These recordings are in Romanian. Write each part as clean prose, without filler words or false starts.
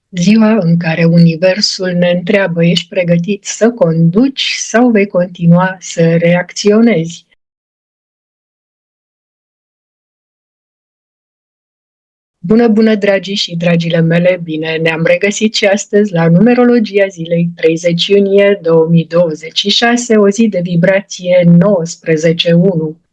Ziua în care universul ne întreabă: ești pregătit să conduci sau vei continua să reacționezi? Bună, bună, dragii și dragile mele! Bine ne-am regăsit și astăzi la numerologia zilei 30 iunie 2026, o zi de vibrație 19.1.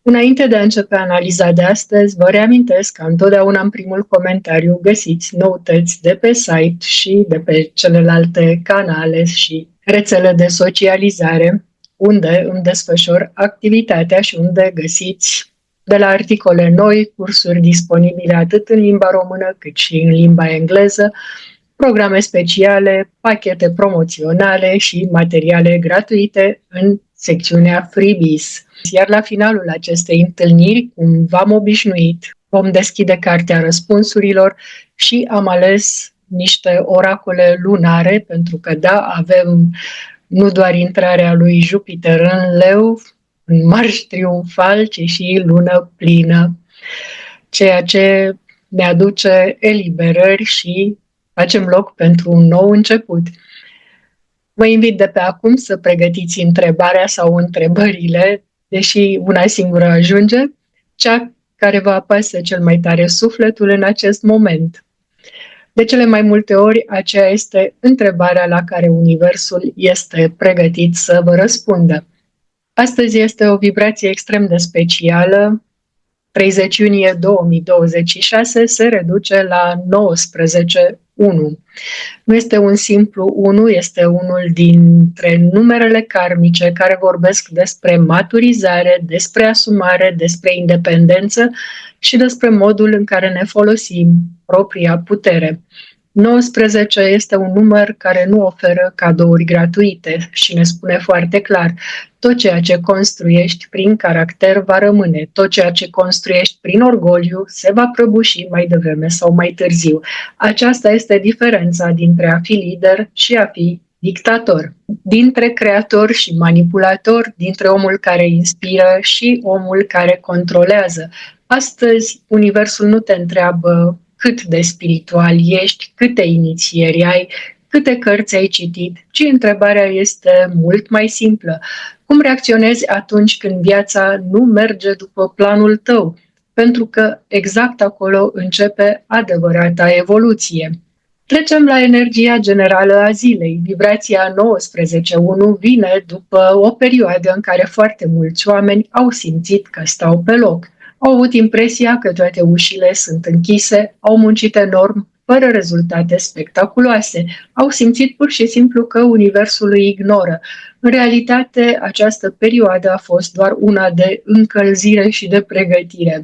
Înainte de a începe analiza de astăzi, vă reamintesc că întotdeauna în primul comentariu găsiți noutăți de pe site și de pe celelalte canale și rețele de socializare, unde îmi desfășor activitatea și unde găsiți de la articole noi, cursuri disponibile atât în limba română cât și în limba engleză, programe speciale, pachete promoționale și materiale gratuite în secțiunea Freebies. Iar la finalul acestei întâlniri, cum v-am obișnuit, vom deschide cartea răspunsurilor și am ales niște oracole lunare, pentru că da, avem nu doar intrarea lui Jupiter în Leu, în marș triumfal, ci și lună plină, ceea ce ne aduce eliberări și facem loc pentru un nou început. Vă invit de pe acum să pregătiți întrebarea sau întrebările, deși una singură ajunge, cea care vă apasă cel mai tare sufletul în acest moment. De cele mai multe ori, aceea este întrebarea la care Universul este pregătit să vă răspundă. Astăzi este o vibrație extrem de specială. 30 iunie 2026 se reduce la 19.1. Nu este un simplu 1, este unul dintre numerele karmice care vorbesc despre maturizare, despre asumare, despre independență și despre modul în care ne folosim propria putere. 19 este un număr care nu oferă cadouri gratuite și ne spune foarte clar: tot ceea ce construiești prin caracter va rămâne, tot ceea ce construiești prin orgoliu se va prăbuși mai devreme sau mai târziu. Aceasta este diferența dintre a fi lider și a fi dictator, dintre creator și manipulator, dintre omul care inspiră și omul care controlează. Astăzi, Universul nu te întreabă cât de spiritual ești, câte inițieri ai, câte cărți ai citit, ci întrebarea este mult mai simplă. Cum reacționezi atunci când viața nu merge după planul tău? Pentru că exact acolo începe adevărata evoluție. Trecem la energia generală a zilei. Vibrația 19.1 vine după o perioadă în care foarte mulți oameni au simțit că stau pe loc. Au avut impresia că toate ușile sunt închise, au muncit enorm, fără rezultate spectaculoase. Au simțit pur și simplu că universul îi ignoră. În realitate, această perioadă a fost doar una de încălzire și de pregătire.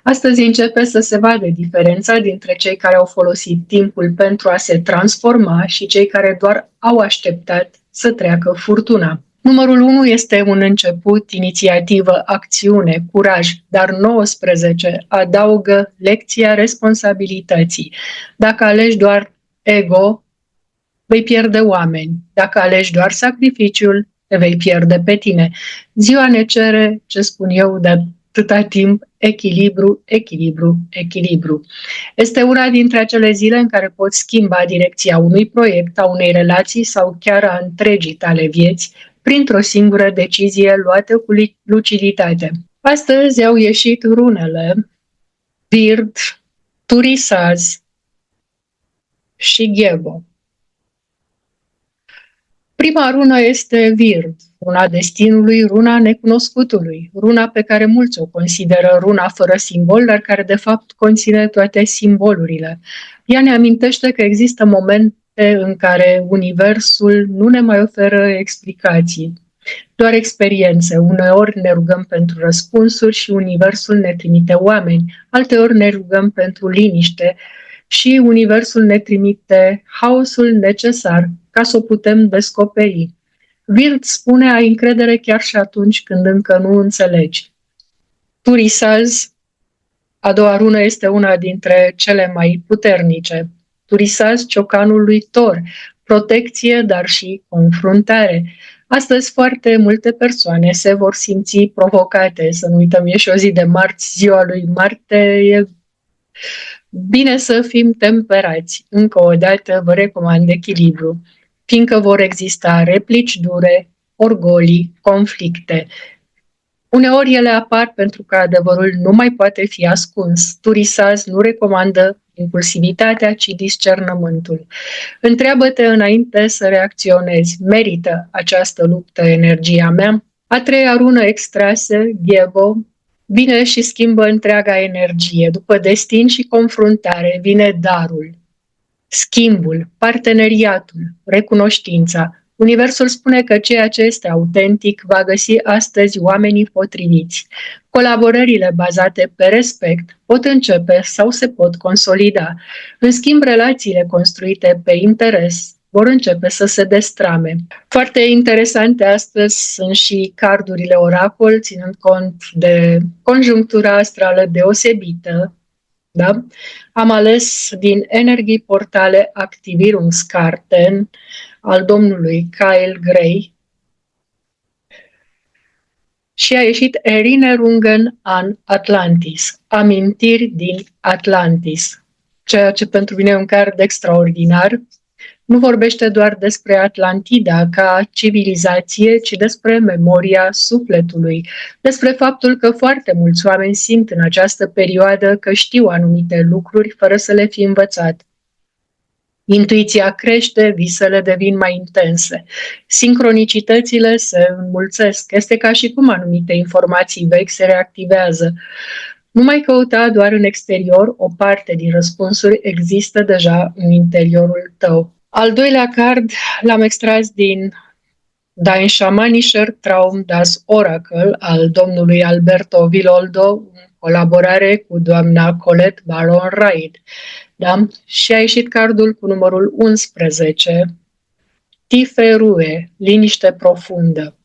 Astăzi începe să se vadă diferența dintre cei care au folosit timpul pentru a se transforma și cei care doar au așteptat să treacă furtuna. Numărul 1 este un început, inițiativă, acțiune, curaj, dar 19 adaugă lecția responsabilității. Dacă alegi doar ego, vei pierde oameni. Dacă alegi doar sacrificiul, te vei pierde pe tine. Ziua ne cere, ce spun eu de atâta timp, echilibru, echilibru, echilibru. Este una dintre acele zile în care poți schimba direcția unui proiect, a unei relații sau chiar a întregii tale vieți printr-o singură decizie luată cu luciditate. Astăzi au ieșit runele Vird, Turisaz și Ghebo. Prima rună este Vird, runa destinului, runa necunoscutului, runa pe care mulți o consideră runa fără simbol, dar care de fapt conține toate simbolurile. Ea ne amintește că există momente în care universul nu ne mai oferă explicații, doar experiențe. Uneori ne rugăm pentru răspunsuri și universul ne trimite oameni, alteori ne rugăm pentru liniște și universul ne trimite haosul necesar ca să o putem descoperi. Vird spune: ai încredere chiar și atunci când încă nu înțelegi. Turisaz, a doua rună, este una dintre cele mai puternice. Turisaz, ciocanul lui Thor, protecție, dar și confruntare. Astăzi foarte multe persoane se vor simți provocate. Să nu uităm, e și o zi de marți, ziua lui Marte, e Bine să fim temperați. Încă o dată vă recomand echilibru, fiindcă vor exista replici dure, orgolii, conflicte. Uneori ele apar pentru că adevărul nu mai poate fi ascuns. Turisaz nu recomandă impulsivitatea, ci discernământul. Întreabă-te înainte să reacționezi. Merită această luptă energia mea? A treia rună extrasă, Ghevo, vine și schimbă întreaga energie. După destin și confruntare vine darul, schimbul, parteneriatul, recunoștința. Universul spune că ceea ce este autentic va găsi astăzi oamenii potriviți. Colaborările bazate pe respect pot începe sau se pot consolida. În schimb, relațiile construite pe interes vor începe să se destrame. Foarte interesante astăzi sunt și cardurile oracol, ținând cont de conjunctura astrală deosebită. Da? Am ales din Energii Portale Aktivierungskarten al domnului Kyle Gray și a ieșit Erinnerungen an Atlantis, amintiri din Atlantis, ceea ce pentru mine e un card extraordinar. Nu vorbește doar despre Atlantida ca civilizație, ci despre memoria sufletului, despre faptul că foarte mulți oameni simt în această perioadă că știu anumite lucruri fără să le fi învățat. Intuiția crește, visele devin mai intense, sincronicitățile se înmulțesc, este ca și cum anumite informații vechi se reactivează. Nu mai căuta doar în exterior, o parte din răspunsuri există deja în interiorul tău. Al doilea card l-am extras din Dein Schamanischer Traum das Oracle al domnului Alberto Villoldo, în colaborare cu doamna Colette Baron Reid. Da? Și a ieșit cardul cu numărul 11, Tiefe Ruhe, liniște profundă.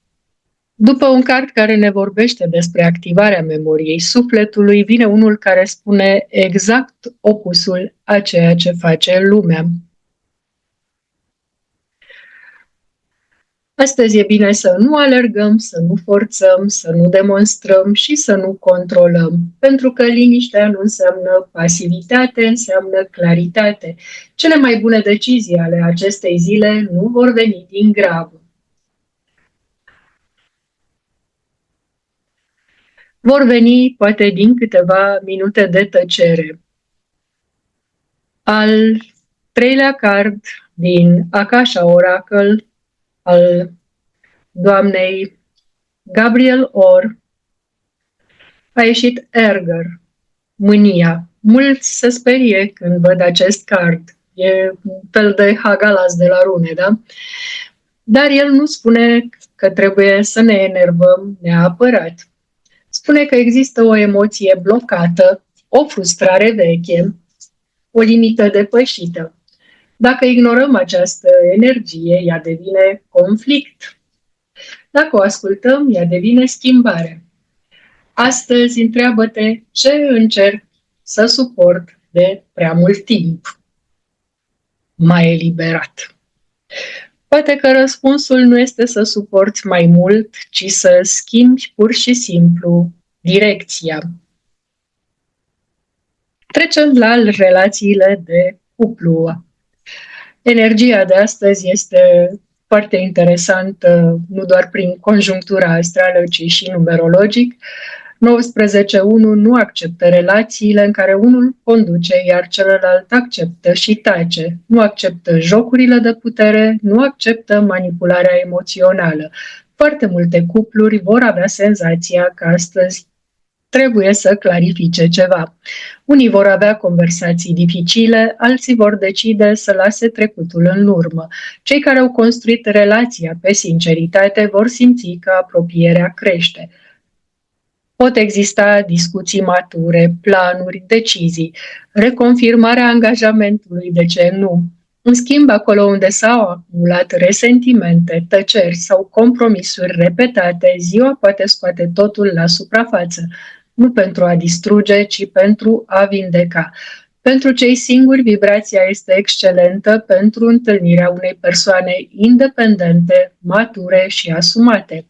După un card care ne vorbește despre activarea memoriei sufletului, vine unul care spune exact opusul a ceea ce face lumea. Astăzi e bine să nu alergăm, să nu forțăm, să nu demonstrăm și să nu controlăm, pentru că liniștea nu înseamnă pasivitate, înseamnă claritate. Cele mai bune decizii ale acestei zile nu vor veni din grabă. Vor veni poate din câteva minute de tăcere. Al treilea card din Akasha Oracle al doamnei Gabriel Orr a ieșit Ärger, mânia. Mulți se sperie când văd acest card. E un fel de Hagalas de la rune, da? Dar el nu spune că trebuie să ne enervăm neapărat. Spune că există o emoție blocată, o frustrare veche, o limită depășită. Dacă ignorăm această energie, ea devine conflict. Dacă o ascultăm, ea devine schimbare. Astăzi, întreabă-te ce încerc să suport de prea mult timp. Mai eliberat. Poate că răspunsul nu este să suporți mai mult, ci să schimbi pur și simplu direcția. Trecem la relațiile de cuplu. Energia de astăzi este foarte interesantă, nu doar prin conjunctura astrală, ci și numerologic. 19.1 nu acceptă relațiile în care unul conduce, iar celălalt acceptă și tace. Nu acceptă jocurile de putere, nu acceptă manipularea emoțională. Foarte multe cupluri vor avea senzația că astăzi trebuie să clarifice ceva. Unii vor avea conversații dificile, alții vor decide să lase trecutul în urmă. Cei care au construit relația pe sinceritate vor simți că apropierea crește. Pot exista discuții mature, planuri, decizii, reconfirmarea angajamentului, de ce nu? În schimb, acolo unde s-au acumulat resentimente, tăceri sau compromisuri repetate, ziua poate scoate totul la suprafață, nu pentru a distruge, ci pentru a vindeca. Pentru cei singuri, vibrația este excelentă pentru întâlnirea unei persoane independente, mature și asumate.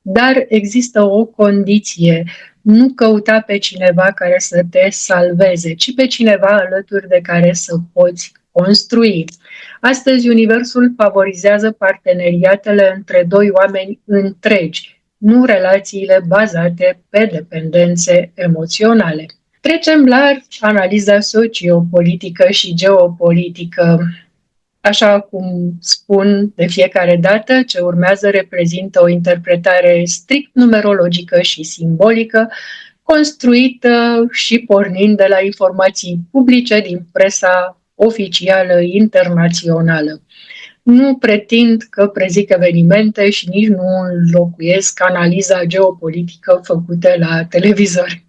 Dar există o condiție: nu căuta pe cineva care să te salveze, ci pe cineva alături de care să poți construi. Astăzi, universul favorizează parteneriatele între doi oameni întregi, nu relațiile bazate pe dependențe emoționale. Trecem la analiza sociopolitică și geopolitică. Așa cum spun de fiecare dată, ce urmează reprezintă o interpretare strict numerologică și simbolică, construită și pornind de la informații publice din presa oficială internațională. Nu pretind că prezic evenimente și nici nu înlocuiesc analiza geopolitică făcută la televizor.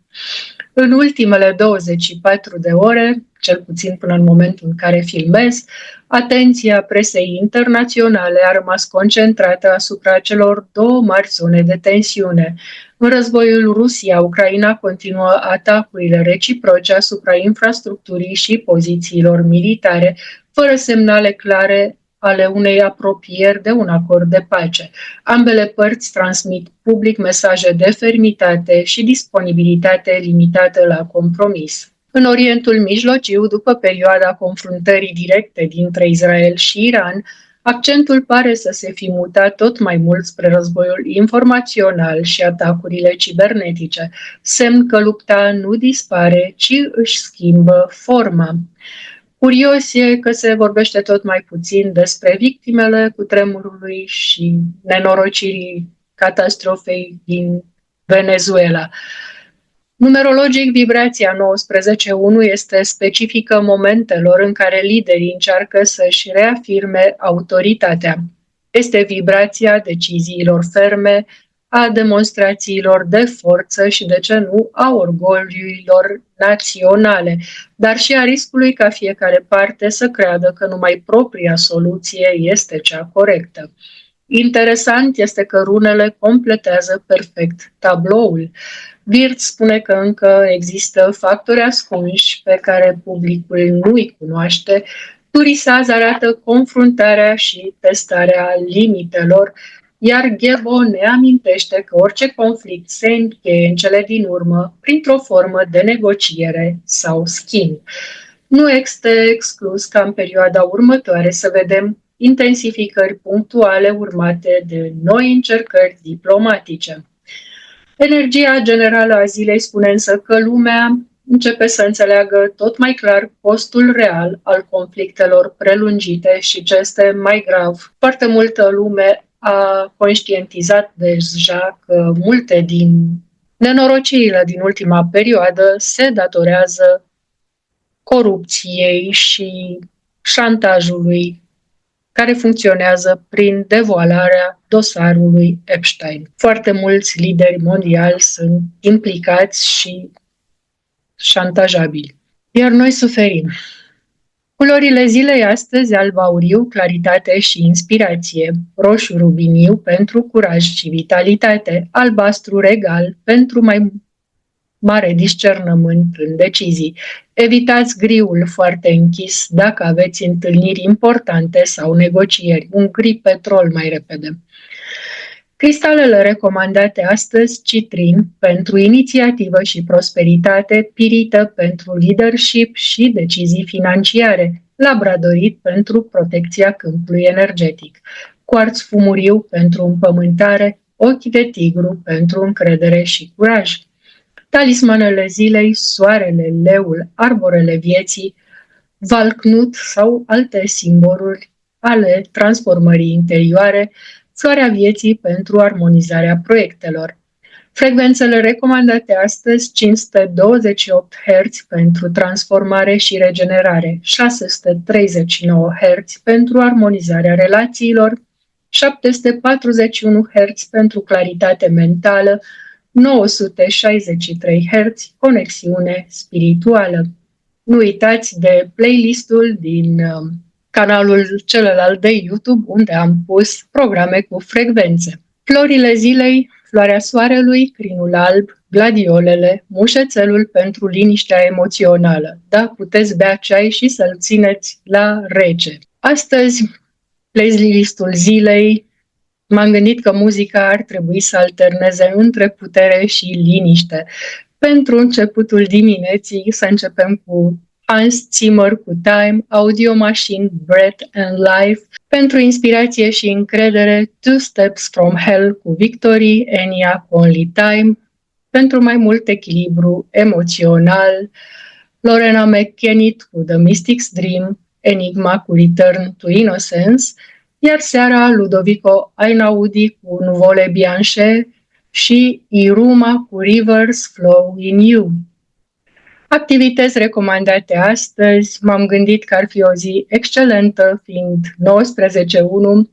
În ultimele 24 de ore, cel puțin până în momentul în care filmez, atenția presei internaționale a rămas concentrată asupra celor două mari zone de tensiune. În războiul Rusia-Ucraina continuă atacurile reciproce asupra infrastructurii și pozițiilor militare, fără semnale clare ale unei apropieri de un acord de pace. Ambele părți transmit public mesaje de fermitate și disponibilitate limitată la compromis. În Orientul Mijlociu, după perioada confruntării directe dintre Israel și Iran, accentul pare să se fi mutat tot mai mult spre războiul informațional și atacurile cibernetice, semn că lupta nu dispare, ci își schimbă forma. Curios e că se vorbește tot mai puțin despre victimele cutremurului și nenorocirii catastrofei din Venezuela. Numerologic, vibrația 19.1 este specifică momentelor în care liderii încearcă să-și reafirme autoritatea. Este vibrația deciziilor ferme, a demonstrațiilor de forță și, de ce nu, a orgoliilor naționale, dar și a riscului ca fiecare parte să creadă că numai propria soluție este cea corectă. Interesant este că runele completează perfect tabloul. Wirtz spune că încă există factori ascunși pe care publicul nu îi cunoaște. Turisaz arată confruntarea și testarea limitelor, iar Ghebo ne amintește că orice conflict se încheie în cele din urmă printr-o formă de negociere sau schimb. Nu este exclus ca în perioada următoare să vedem intensificări punctuale urmate de noi încercări diplomatice. Energia generală a zilei spune însă că lumea începe să înțeleagă tot mai clar costul real al conflictelor prelungite și ce este mai grav. Foarte multă lume a conștientizat deja că multe din nenorocirile din ultima perioadă se datorează corupției și șantajului care funcționează prin devoalarea dosarului Epstein. Foarte mulți lideri mondiali sunt implicați și șantajabili. Iar noi suferim. Culorile zilei astăzi: alb-auriu, claritate și inspirație; roșu rubiniu pentru curaj și vitalitate; albastru regal pentru mai mare discernământ în decizii. Evitați griul foarte închis dacă aveți întâlniri importante sau negocieri, un gri petrol mai repede. Cristalele recomandate astăzi: citrin pentru inițiativă și prosperitate, pirită pentru leadership și decizii financiare, labradorit pentru protecția câmpului energetic, cuarț fumuriu pentru împământare, ochi de tigru pentru încredere și curaj. Talismanele zilei: soarele, leul, arborele vieții, valcnut sau alte simboluri ale transformării interioare, floarea vieții pentru armonizarea proiectelor. Frecvențele recomandate astăzi: 528 Hz pentru transformare și regenerare, 639 Hz pentru armonizarea relațiilor, 741 Hz pentru claritate mentală, 963 Hz conexiune spirituală. Nu uitați de playlistul din canalul celălalt de YouTube, unde am pus programe cu frecvențe. Florile zilei: floarea soarelui, crinul alb, gladiolele, mușețelul pentru liniștea emoțională. Da, puteți bea ceai și să-l țineți la rece. Astăzi, playlistul zilei: M-am gândit că muzica ar trebui să alterneze între putere și liniște. Pentru începutul dimineții să începem cu Hans Zimmer cu Time, Audio Machine, Breath and Life. Pentru inspirație și încredere, Two Steps from Hell cu Victory, Enya cu Only Time. Pentru mai mult echilibru emoțional, Lorena McKennitt cu The Mystic's Dream, Enigma cu Return to Innocence, iar seara Ludovico Einaudi cu Nuvole Bianche și Iruma cu Rivers Flow in You. Activități recomandate astăzi, m-am gândit că ar fi o zi excelentă, fiind 19/1,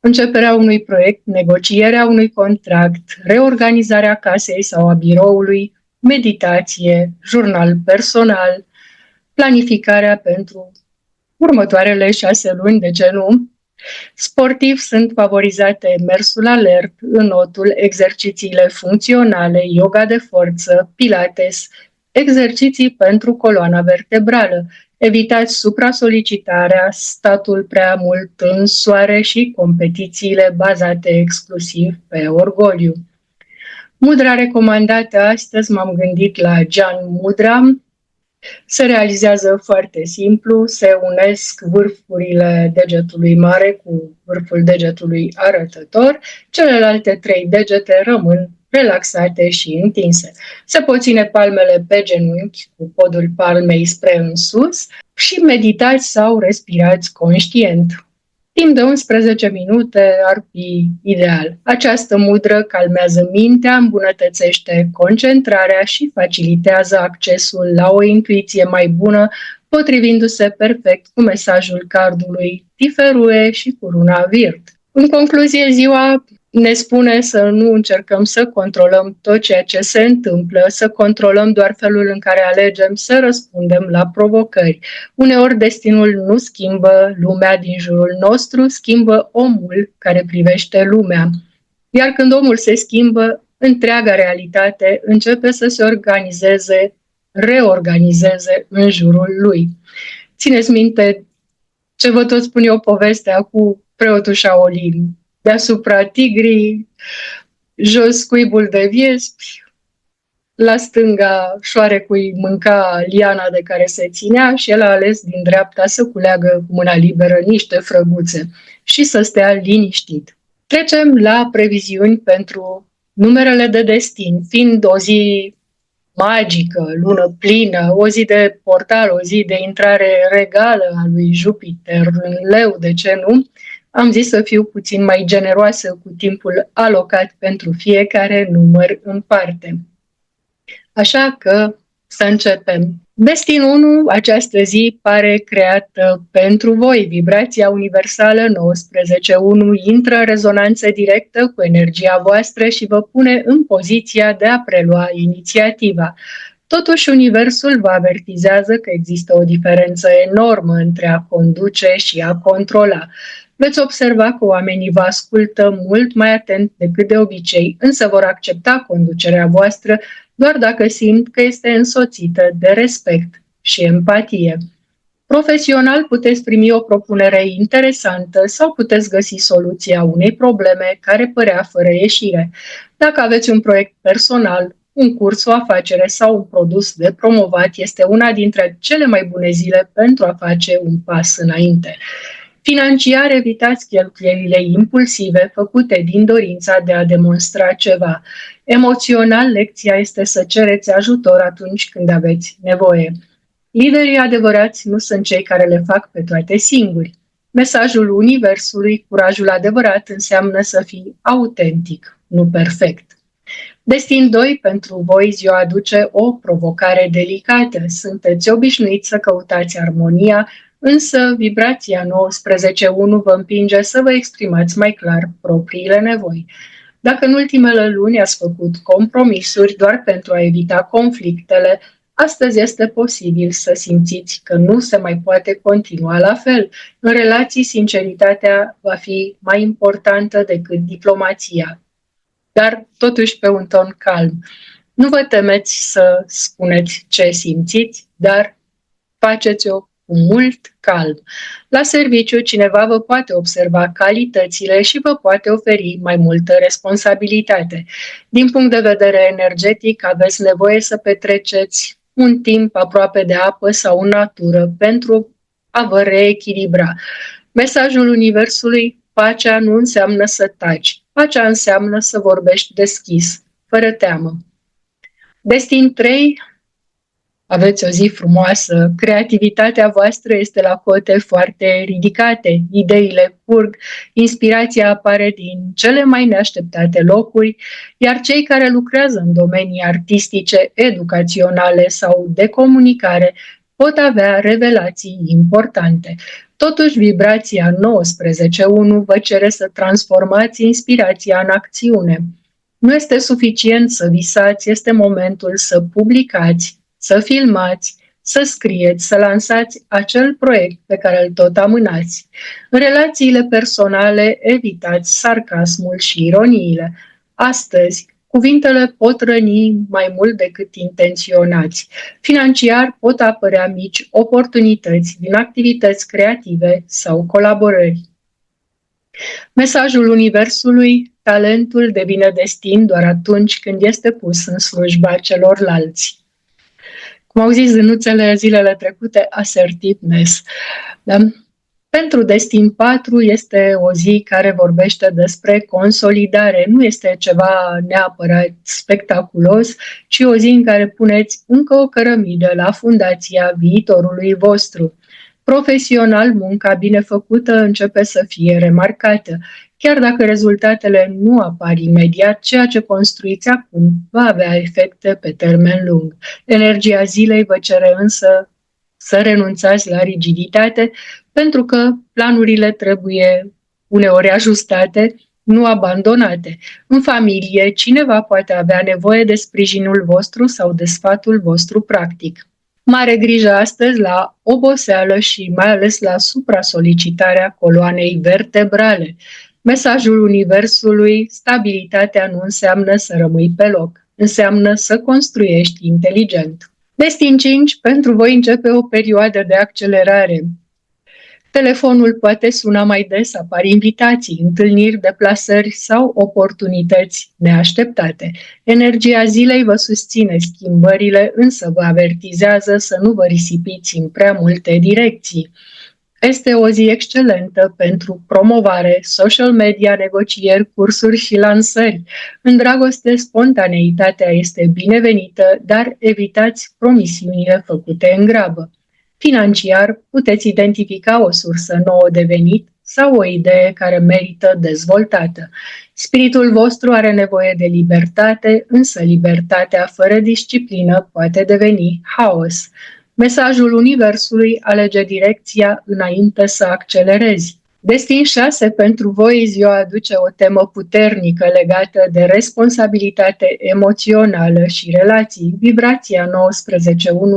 începerea unui proiect, negocierea unui contract, reorganizarea casei sau a biroului, meditație, jurnal personal, planificarea pentru următoarele 6 luni, de ce nu? Sportiv sunt favorizate mersul alert, înotul, exercițiile funcționale, yoga de forță, pilates, exerciții pentru coloana vertebrală. Evitați supra-solicitarea, statul prea mult în soare și competițiile bazate exclusiv pe orgoliu. Mudra recomandată astăzi, m-am gândit la Jan Mudra. Se realizează foarte simplu, se unesc vârfurile degetului mare cu vârful degetului arătător, celelalte 3 degete rămân relaxate și întinse. Se pot ține palmele pe genunchi cu podul palmei spre în sus și meditați sau respirați conștient. Timp de 11 minute ar fi ideal. Această mudră calmează mintea, îmbunătățește concentrarea și facilitează accesul la o intuiție mai bună, potrivindu-se perfect cu mesajul cardului Tiferue și cu runa Virt. În concluzie, ziua ne spune să nu încercăm să controlăm tot ceea ce se întâmplă, să controlăm doar felul în care alegem să răspundem la provocări. Uneori destinul nu schimbă lumea din jurul nostru, schimbă omul care privește lumea. Iar când omul se schimbă, întreaga realitate începe să se reorganizeze în jurul lui. Țineți minte ce vă tot spun eu povestea cu preotul Shaolin. Deasupra tigrii, jos cuibul de viespi, la stânga șoarecui mânca liana de care se ținea și el a ales din dreapta să culeagă cu mâna liberă niște frăguțe și să stea liniștit. Trecem la previziuni pentru numerele de destin, fiind o zi magică, lună plină, o zi de portal, o zi de intrare regală a lui Jupiter în Leu, de ce nu? Am zis să fiu puțin mai generoasă cu timpul alocat pentru fiecare număr în parte. Așa că să începem. Destin 1, această zi pare creată pentru voi. Vibrația universală 19/1 intră în rezonanță directă cu energia voastră și vă pune în poziția de a prelua inițiativa. Totuși, Universul vă avertizează că există o diferență enormă între a conduce și a controla. Veți observa că oamenii vă ascultă mult mai atent decât de obicei, însă vor accepta conducerea voastră doar dacă simt că este însoțită de respect și empatie. Profesional puteți primi o propunere interesantă sau puteți găsi soluția unei probleme care părea fără ieșire. Dacă aveți un proiect personal, un curs, o afacere sau un produs de promovat, este una dintre cele mai bune zile pentru a face un pas înainte. Financiar, evitați cheltuielile impulsive făcute din dorința de a demonstra ceva. Emoțional, lecția este să cereți ajutor atunci când aveți nevoie. Liderii adevărați nu sunt cei care le fac pe toate singuri. Mesajul Universului, curajul adevărat, înseamnă să fii autentic, nu perfect. Destin 2, pentru voi ziua aduce o provocare delicată. Sunteți obișnuiți să căutați armonia, însă vibrația 19/1 vă împinge să vă exprimați mai clar propriile nevoi. Dacă în ultimele luni ați făcut compromisuri doar pentru a evita conflictele, astăzi este posibil să simțiți că nu se mai poate continua la fel. În relații, sinceritatea va fi mai importantă decât diplomația, dar totuși pe un ton calm. Nu vă temeți să spuneți ce simțiți, dar faceți-o cu mult calm. La serviciu, cineva vă poate observa calitățile și vă poate oferi mai multă responsabilitate. Din punct de vedere energetic, aveți nevoie să petreceți un timp aproape de apă sau în natură pentru a vă reechilibra. Mesajul Universului: pacea nu înseamnă să taci. Pacea înseamnă să vorbești deschis, fără teamă. Destin 3. Aveți o zi frumoasă, creativitatea voastră este la cote foarte ridicate, ideile curg, inspirația apare din cele mai neașteptate locuri, iar cei care lucrează în domenii artistice, educaționale sau de comunicare pot avea revelații importante. Totuși, vibrația 19.1 vă cere să transformați inspirația în acțiune. Nu este suficient să visați, este momentul să publicați, să filmați, să scrieți, să lansați acel proiect pe care îl tot amânați. În relațiile personale, evitați sarcasmul și ironiile. Astăzi, cuvintele pot răni mai mult decât intenționați. Financiar pot apărea mici oportunități din activități creative sau colaborări. Mesajul Universului: talentul devine destin doar atunci când este pus în slujba celorlalți. Cum au zis zânuțele zilele trecute, assertiveness. Da? Pentru Destin 4 este o zi care vorbește despre consolidare. Nu este ceva neapărat spectaculos, ci o zi în care puneți încă o cărămidă la fundația viitorului vostru. Profesional, munca bine făcută începe să fie remarcată. Chiar dacă rezultatele nu apar imediat, ceea ce construiți acum va avea efecte pe termen lung. Energia zilei vă cere însă să renunțați la rigiditate, pentru că planurile trebuie uneori ajustate, nu abandonate. În familie, cineva poate avea nevoie de sprijinul vostru sau de sfatul vostru practic. Mare grijă astăzi la oboseală și mai ales la supra-solicitarea coloanei vertebrale. Mesajul Universului: stabilitatea nu înseamnă să rămâi pe loc, înseamnă să construiești inteligent. Destin 5, pentru voi începe o perioadă de accelerare. Telefonul poate suna mai des, apar invitații, întâlniri, deplasări sau oportunități neașteptate. Energia zilei vă susține schimbările, însă vă avertizează să nu vă risipiți în prea multe direcții. Este o zi excelentă pentru promovare, social media, negocieri, cursuri și lansări. În dragoste, spontaneitatea este binevenită, dar evitați promisiunile făcute în grabă. Financiar, puteți identifica o sursă nouă de venit sau o idee care merită dezvoltată. Spiritul vostru are nevoie de libertate, însă libertatea fără disciplină poate deveni haos. Mesajul Universului: alege direcția înainte să accelerezi. Destin 6, pentru voi ziua aduce o temă puternică legată de responsabilitate emoțională și relații. Vibrația 19.1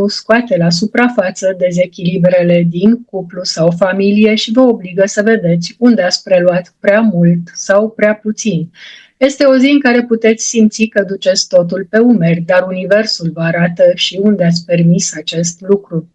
scoate la suprafață dezechilibrele din cuplu sau familie și vă obligă să vedeți unde ați preluat prea mult sau prea puțin. Este o zi în care puteți simți că duceți totul pe umeri, dar Universul vă arată și unde ați permis acest lucru.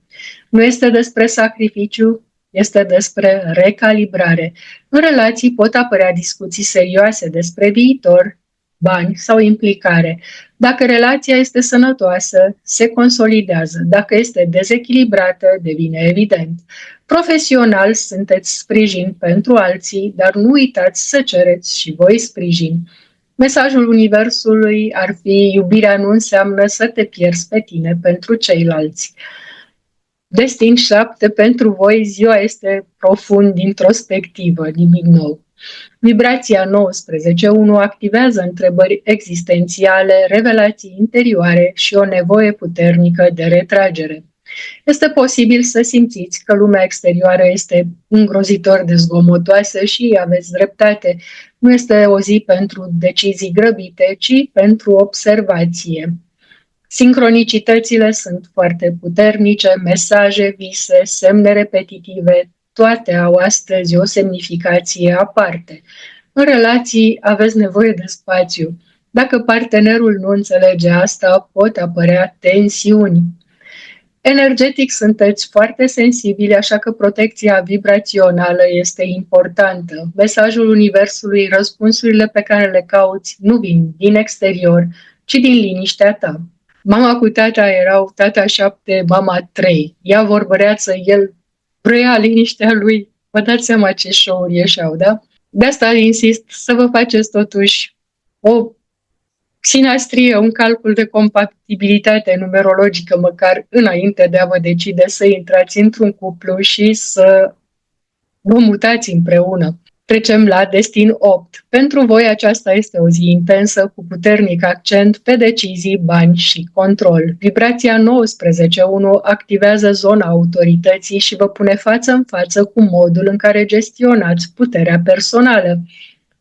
Nu este despre sacrificiu, este despre recalibrare. În relații pot apărea discuții serioase despre viitor, bani sau implicare. Dacă relația este sănătoasă, se consolidează. Dacă este dezechilibrată, devine evident. Profesional, sunteți sprijin pentru alții, dar nu uitați să cereți și voi sprijin. Mesajul Universului ar fi: iubirea nu înseamnă să te pierzi pe tine pentru ceilalți. Destin 7, pentru voi ziua este profund introspectivă, nimic nou. Vibrația 19.1 activează întrebări existențiale, revelații interioare și o nevoie puternică de retragere. Este posibil să simțiți că lumea exterioară este îngrozitor de zgomotoasă și aveți dreptate. Nu este o zi pentru decizii grăbite, ci pentru observație. Sincronicitățile sunt foarte puternice, mesaje, vise, semne repetitive, toate au astăzi o semnificație aparte. În relații aveți nevoie de spațiu. Dacă partenerul nu înțelege asta, pot apărea tensiuni. Energetic sunteți foarte sensibili, așa că protecția vibrațională este importantă. Mesajul Universului, răspunsurile pe care le cauți nu vin din exterior, ci din liniștea ta. Mama cu tata erau tata 7, mama 3. Ea vorbăreață, el vrea liniștea lui. Vă dați seama ce show-uri ieșeau, da? De asta insist să vă faceți totuși o sinastrie, un calcul de compatibilitate numerologică, măcar înainte de a vă decide să intrați într-un cuplu și să vă mutați împreună. Trecem la Destin 8. Pentru voi aceasta este o zi intensă, cu puternic accent pe decizii, bani și control. Vibrația 19.1 activează zona autorității și vă pune față în față cu modul în care gestionați puterea personală.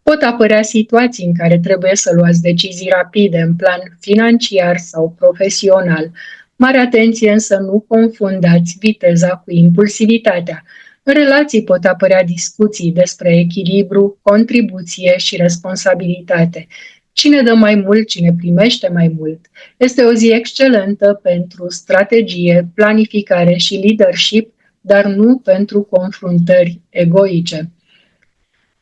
Pot apărea situații în care trebuie să luați decizii rapide în plan financiar sau profesional. Mare atenție însă nu confundați viteza cu impulsivitatea. În relații pot apărea discuții despre echilibru, contribuție și responsabilitate. Cine dă mai mult, cine primește mai mult. Este o zi excelentă pentru strategie, planificare și leadership, dar nu pentru confruntări egoice.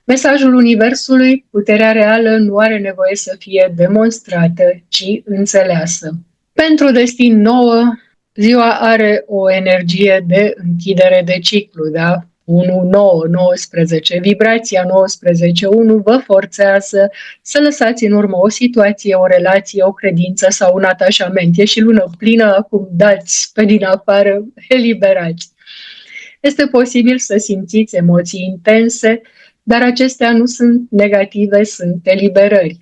Mesajul Universului, puterea reală nu are nevoie să fie demonstrată, ci înțeleasă. Pentru Destin 9, ziua are o energie de închidere de ciclu, da? 1-9-19. Vibrația 19-1 vă forțează să lăsați în urmă o situație, o relație, o credință sau un atașament. E și lună plină, acum dați pe din afară, eliberați. Este posibil să simțiți emoții intense, dar acestea nu sunt negative, sunt eliberări.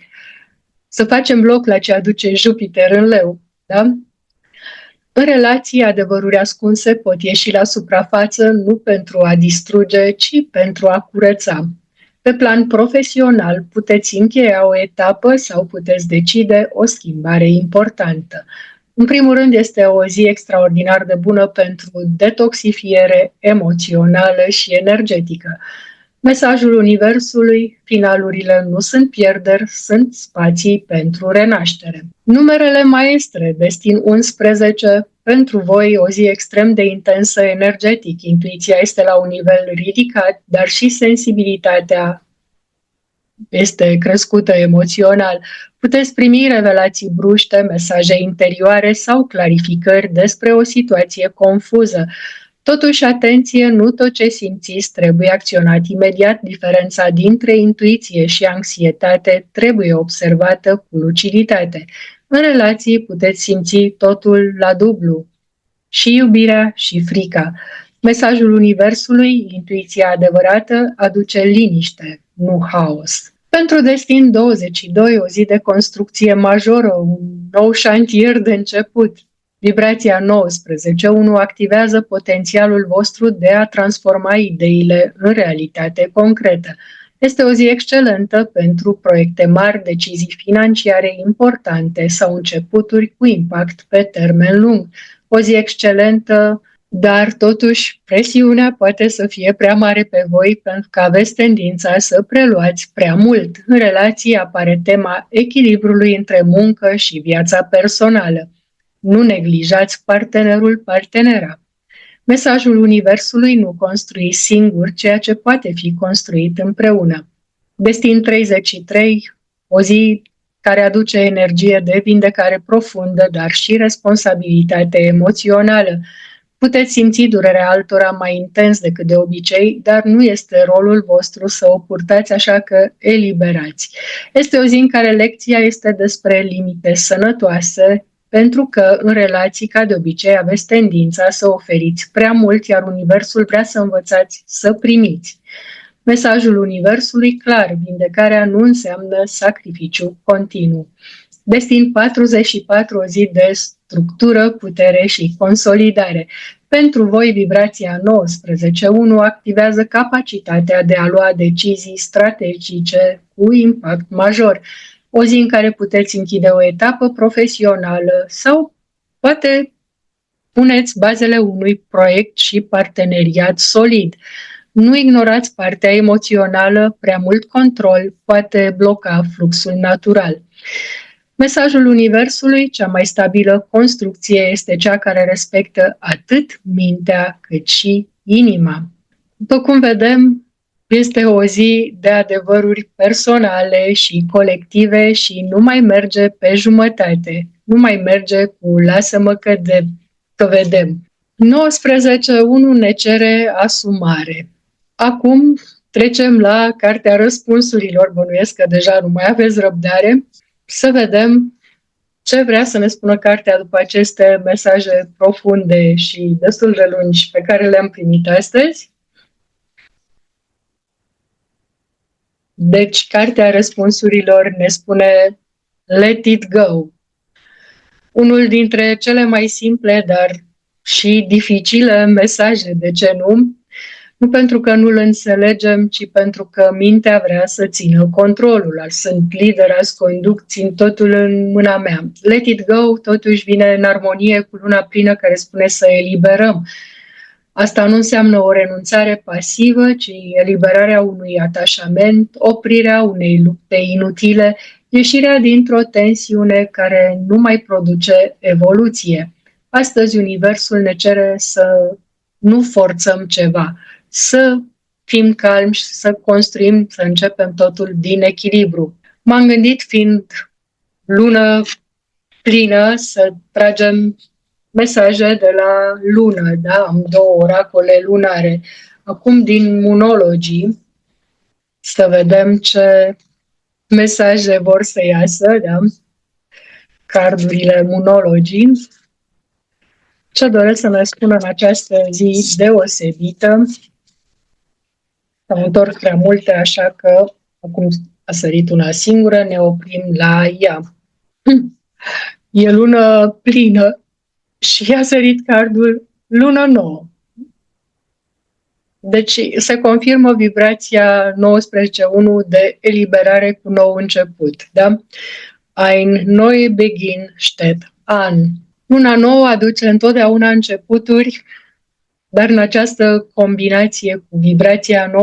Să facem bloc la ce aduce Jupiter în Leu, da? În relații, adevăruri ascunse pot ieși la suprafață nu pentru a distruge, ci pentru a curăța. Pe plan profesional, puteți încheia o etapă sau puteți decide o schimbare importantă. În primul rând, este o zi extraordinar de bună pentru detoxifiere emoțională și energetică. Mesajul Universului, finalurile nu sunt pierderi, sunt spații pentru renaștere. Numerele maestre, Destin 11, pentru voi o zi extrem de intensă energetic. Intuiția este la un nivel ridicat, dar și sensibilitatea este crescută emoțional. Puteți primi revelații bruște, mesaje interioare sau clarificări despre o situație confuză. Totuși, atenție, nu tot ce simțiți trebuie acționat imediat. Diferența dintre intuiție și anxietate trebuie observată cu luciditate. În relații puteți simți totul la dublu, și iubirea și frica. Mesajul Universului, intuiția adevărată, aduce liniște, nu haos. Pentru Destin 22, o zi de construcție majoră, un nou șantier de început. Vibrația 19.1 activează potențialul vostru de a transforma ideile în realitate concretă. Este o zi excelentă pentru proiecte mari, decizii financiare importante sau începuturi cu impact pe termen lung. O zi excelentă, dar totuși presiunea poate să fie prea mare pe voi pentru că aveți tendința să preluați prea mult. În relații apare tema echilibrului între muncă și viața personală. Nu neglijați partenera. Mesajul Universului, nu construi singur ceea ce poate fi construit împreună. Destin 33, o zi care aduce energie de vindecare profundă, dar și responsabilitate emoțională. Puteți simți durerea altora mai intens decât de obicei, dar nu este rolul vostru să o purtați, așa că eliberați. Este o zi în care lecția este despre limite sănătoase, pentru că în relații, ca de obicei, aveți tendința să oferiți prea mult, iar Universul vrea să învățați să primiți. Mesajul Universului clar, vindecarea nu înseamnă sacrificiu continuu. Destin 44, o zi de structură, putere și consolidare. Pentru voi, vibrația 19.1 activează capacitatea de a lua decizii strategice cu impact major. O zi în care puteți închide o etapă profesională sau poate puneți bazele unui proiect și parteneriat solid. Nu ignorați partea emoțională, prea mult control poate bloca fluxul natural. Mesajul Universului, cea mai stabilă construcție, este cea care respectă atât mintea cât și inima. După cum vedem, este o zi de adevăruri personale și colective și nu mai merge pe jumătate, nu mai merge cu lasă-mă că vedem. 19.1 ne cere asumare. Acum trecem la Cartea Răspunsurilor, bănuiesc că deja nu mai aveți răbdare, să vedem ce vrea să ne spună cartea după aceste mesaje profunde și destul de lungi pe care le-am primit astăzi. Deci, Cartea Răspunsurilor ne spune Let it go. Unul dintre cele mai simple, dar și dificile mesaje, de ce nu? Nu pentru că nu-l înțelegem, ci pentru că mintea vrea să țină controlul. Sunt lider, azi conduc, țin totul în mâna mea. Let it go totuși vine în armonie cu luna plină care spune să eliberăm. Asta nu înseamnă o renunțare pasivă, ci eliberarea unui atașament, oprirea unei lupte inutile, ieșirea dintr-o tensiune care nu mai produce evoluție. Astăzi Universul ne cere să nu forțăm ceva, să fim calmi și să construim, să începem totul din echilibru. M-am gândit, fiind lună plină, să tragem mesaje de la lună, da? Am două oracole lunare. Acum din Moonology, să vedem ce mesaje vor să iasă, da? Cardurile Moonology. Ce doresc să ne spună în această zi deosebită. S-au întors prea multe, așa că acum a sărit una singură, ne oprim la ea. E lună plină și a sărit cardul lună nouă. Deci se confirmă vibrația 19.1 de eliberare cu nou început. Da? Ein neue Beginn steht an. Luna nouă aduce întotdeauna începuturi, dar în această combinație cu vibrația 19.1,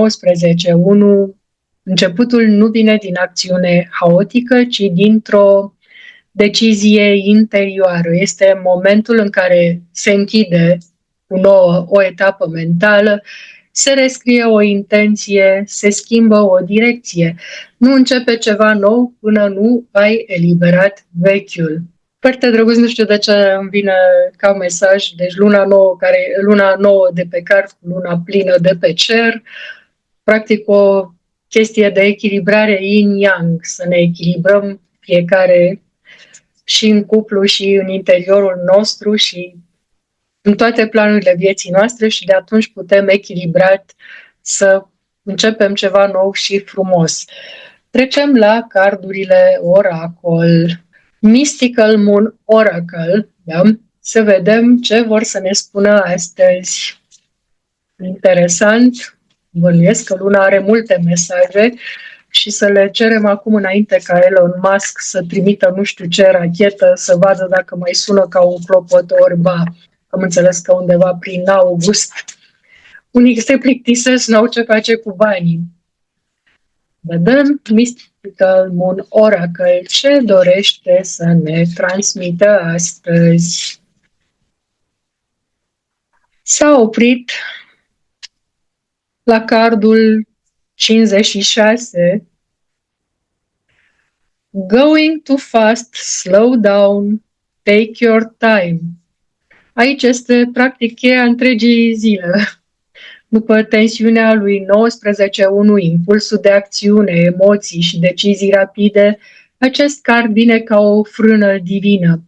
începutul nu vine din acțiune haotică, ci dintr-o decizie interioară. Este momentul în care se închide cu nouă o etapă mentală, se rescrie o intenție, se schimbă o direcție. Nu începe ceva nou până nu ai eliberat vechiul. Foarte drăguț, nu știu de ce îmi vine ca mesaj, deci luna nouă de pe card cu luna plină de pe cer, practic o chestie de echilibrare yin-yang, să ne echilibrăm fiecare și în cuplu și în interiorul nostru și în toate planurile vieții noastre și de atunci putem echilibrat să începem ceva nou și frumos. Trecem la cardurile oracol. Mystical Moon Oracle, da? Să vedem ce vor să ne spună astăzi. Interesant, bănuiesc că luna are multe mesaje și să le cerem acum înainte ca Elon Musk să trimită nu știu ce rachetă, să vadă dacă mai sună ca un clopotor, am înțeles că undeva prin august unii se plictisesc, n-au ce face cu banii. Vedem Mystical Moon Oracle ce dorește să ne transmită astăzi. S-a oprit la cardul 56. Going too fast, slow down, take your time. Aici este practic cheia întregii zile. După tensiunea lui 19.1, impulsul de acțiune, emoții și decizii rapide, acest card vine ca o frână divină.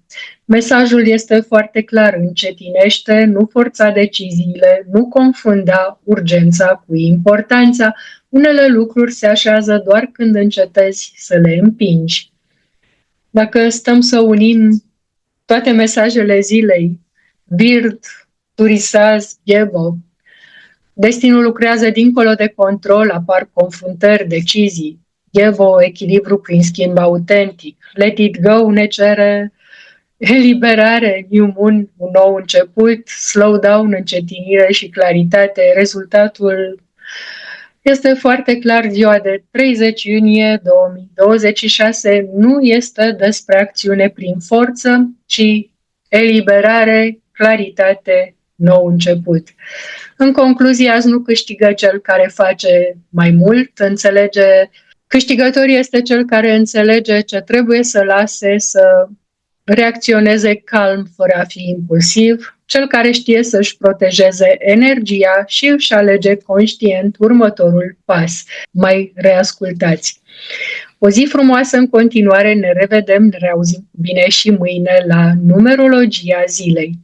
Mesajul este foarte clar, încetinește, nu forța deciziile, nu confunda urgența cu importanța. Unele lucruri se așează doar când încetezi să le împingi. Dacă stăm să unim toate mesajele zilei, Bird, Turisaz, Ghebo, destinul lucrează dincolo de control, apar confruntări, decizii. Ghebo, echilibru prin schimb autentic. Let it go ne cere eliberare, new moon, un nou început, slow down, încetinire și claritate. Rezultatul Este foarte clar, ziua de 30 iunie 2026 nu este despre acțiune prin forță, ci eliberare, claritate, nou început. În concluzie, azi nu câștigă cel care face mai mult, câștigător este cel care înțelege ce trebuie să lase, să reacționeze calm fără a fi impulsiv, cel care știe să-și protejeze energia și își alege conștient următorul pas. Mai reascultați. O zi frumoasă în continuare, ne revedem, ne reauzim bine și mâine la numerologia zilei.